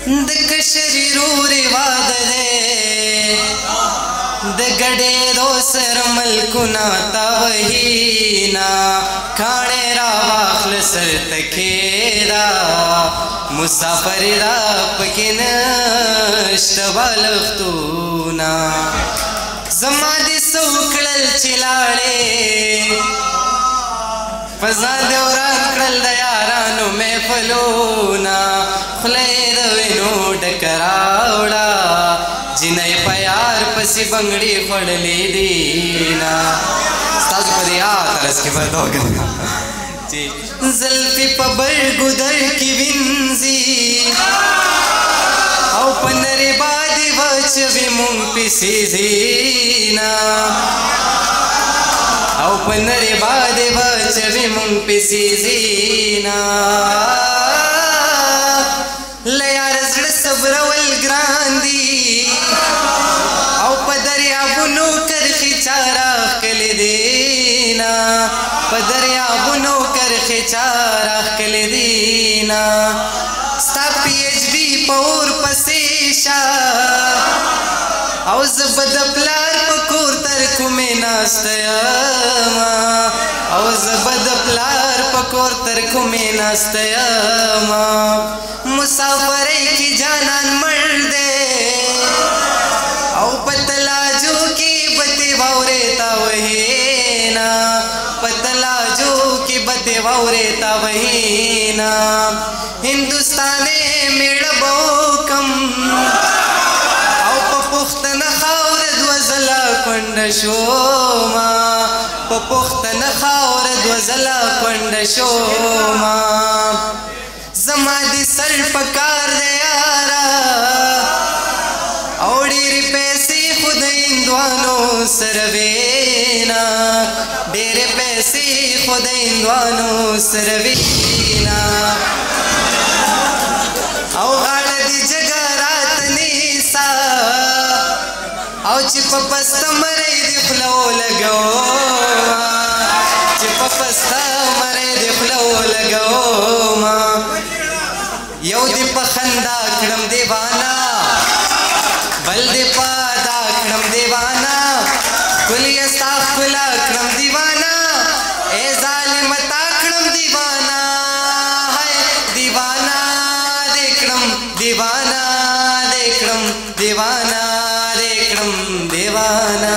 د کشری روري واده دی د ګډېدو سره ملکونه تاوهینا کاڼې راواخله سر ته کېدا مسافر را پکې نشته بالښتونه زما دې څه وکړل چې لاړې په ځان دې وران کړل د یارانو محفلونه خوله یې د وینو ډکه راوړه جنۍ په یار پسې بنګړې خوړلې دينا ستاسو په دې یاد طرز کې فرد وکړه چې زلفې په برګو در کې وینځي او په نرې باندې واچوي مونږ پسې زینا او په نرې باندې واچوي مونږ پسې زینا له یار زړه صبرول ګران دي او په دریابونو کرښې چا راښکلې دینا په دریابونو کرښې چا راښکلې دینا ستا پی ایچ ډي په اور پسې شه او زه به د پلار په کور تر کومې ناسته یمه او زه به د پلار په کور تر کومې ناسته یمه مسافرۍ کې جانان مړ دی او په تلاجو کې به دې واورې تاوهینا په تلاجو کې به دې واورې تاوهینا هندوستانې میړه به وکم او په پښتنه خاوره دوه ځله کونډه شومه په پښتنه خاوره دوه ځله کونډه شومه زما دې سر په کار دی یاره او ډېرې پیسې خو د هندوانو سره وینا ډېرې پیسې خو د هندوانو سره وینا او غاړه دې جګه راته نیسه او چې په پسته مرۍ دې خوله ولګومه چې په پسته مرۍ دې خوله ولګومه یو دې په خندا کړم دیوانا بل دې په ادا کړم دیوانا ګلې ستا ښکلا کړم دیوانا ای ظالمه تا کړم دیوانا هی دیوانا دې کړم دیوانا دې کړم دیوانا دې کړم دیوانا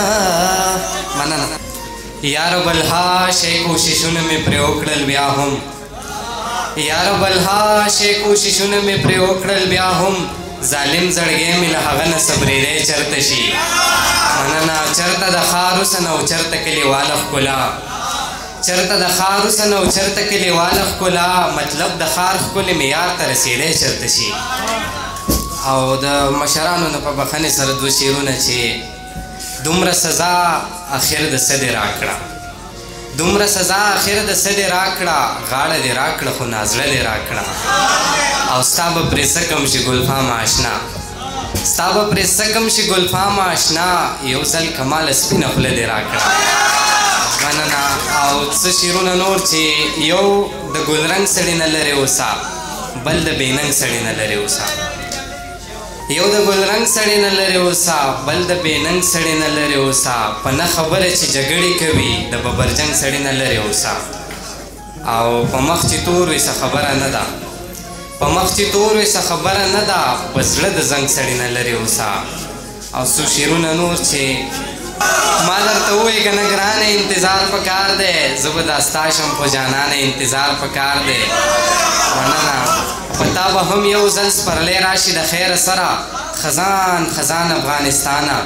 مننه یا رب الحاشې کوششونه مې پرې وکړل بیا هم یا رب الحاشې کوششونه مې پرې وکړل بیا هم ظالم زړګی مې له هغه نه صبرېدی چېرته شي مننه چېرته د ښار حسن او چېرته کلیواله ښکلا چېرته د ښار حسن او چېرته کلیواله ښکلا مطلب د ښار ښکلي معیار ته رسېدی چېرته شي او د مشرانو نه په بښنې سره دوه شعرونه چې دومره سزا اخر د څه دې راکړه دومره سزا اخر د څه دې راکړه غاړه دې راکړه خو نازړه دې راکړه او ستا به پرې څه کم شي ګلفام آشنا ستا به پرې څه کم شي ګلفام آشنا یو ځل کماله سپینه خوله دې راکړه مننه او څه شعرونه نور چې یو د ګلرنګ سړي نه لرې اوسه بل د بېننګ سړي نه لرې اوسه یو د ګلرنګ سړي نه لرې اوسه بل د بېننګ سړي نه لرې اوسه په نه خبره چې جګړې کوي د ببرجنګ سړي نه لرې اوسه او په مخ چې تور وي څه خبره نه ده په مخ چې تور وي څه خبره نه ده په زړه د زنګ سړي نه لرې اوسه او څو شعرونه نور چې ما درته ووایې که نه ګرانه انتظار پکار دی زه به دا ستا شم خو جانانه انتظار پکار دی مننه په تا به هم یو ځل سپرلی راشي د خیره سره خزان خزان افغانستانه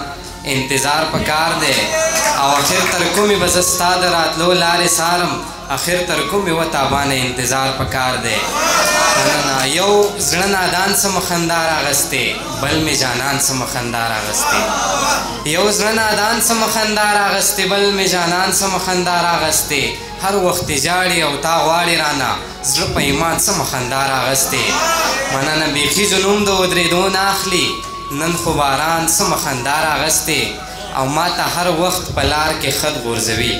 انتظار پکار دی او اخر تر کومې به زه ستا د راتلو لارې څارم اخر تر کومې و تابانه انتظار پکار دی مننه یو زړه نادان څه مخندا راغستې بل مې جانان څه مخندا راغستې یو زړه نادان څه مخندا راغستې بل مې جانان څه مخندا راغستې هر وخت جاړې او تا غواړې رانه زړه په ایمان څه مخندا راغستې مننه بیخي جنوم د ودرېدو نه اخلي نن خو باران څه مخندا راغستې او ما ته هر وخت په لار کې خط غورځوي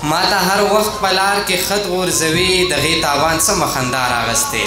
ما ته هر وخت په لار کې خط غورځوي د هغې تاوان څه مخندا راغستې